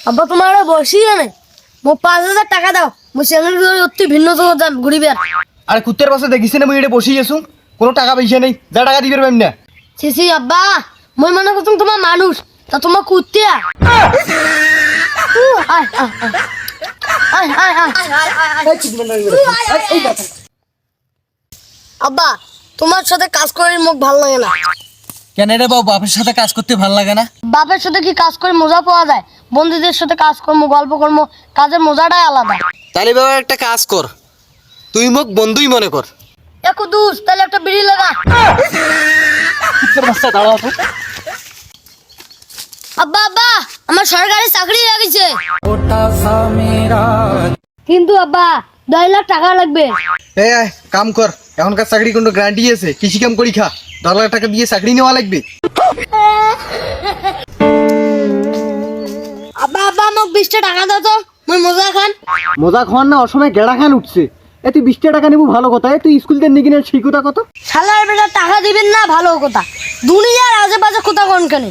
আব্বা তোমার বসি জানে মোক 5000 টাকা দাও মই সেখানে অতি ভিন্ন জগৎ যাম ঘুরিবে। আরে কুত্তের পাশে দেখিস না মুই এটা বসেই আছো, কোনো টাকা পয়সা নেই, যা টাকা দিবে পাইম না। সিসি আব্বা মই মনে করতাম তোমার মানুষ, তা তোমার কুত্তিয়া। আয় আয় আয় আয় আয় আব্বা তোমার সাথে কাজ করে মোক ভাল লাগে না। কেন রে বাবু, বাপের সাথে কাজ করতে ভালো লাগে না? বাপের সাথে কি কাজ করে মজা পাওয়া যায়? বন্ধুদের সাথে কাজ করবো, গল্প করবো, কাজের মজাটাই আলাদা। তাহলে বাবা একটা কাজ কর, তুই মোক বন্ধুই মনে কর। একটু দূর তাহলে একটা বিড়ি লাগা। কুত্তের বাচ্চা দাঁড়াও তো। আব্বা আব্বা আমার সরকারি চাকরি লাগিছে, কিন্তু আব্বা 2 লাখ টাকা লাগবে। এই আয় কাম কর, এখনকার চাকরি কোনো গ্যারান্টি আছে? কৃষি কাম করি খা, 10 লাখ টাকা দিয়ে চাকরি নেওয়া লাগবে। আব্বা আব্বা মোক 20টা টাকা দাও তো, মই মজা খান। মজা খাওয়ার না অসময় গেড়া খান উঠছে। এ তুই 20 টাকা নেবো ভালো কথা, তুই স্কুল থেকে নিয়ে কিনে শিখুতা কত? শালার বেটা টাকা দিবেন না ভালো কথা, দুনিয়ার আজে বাজে কথা কোন কেন।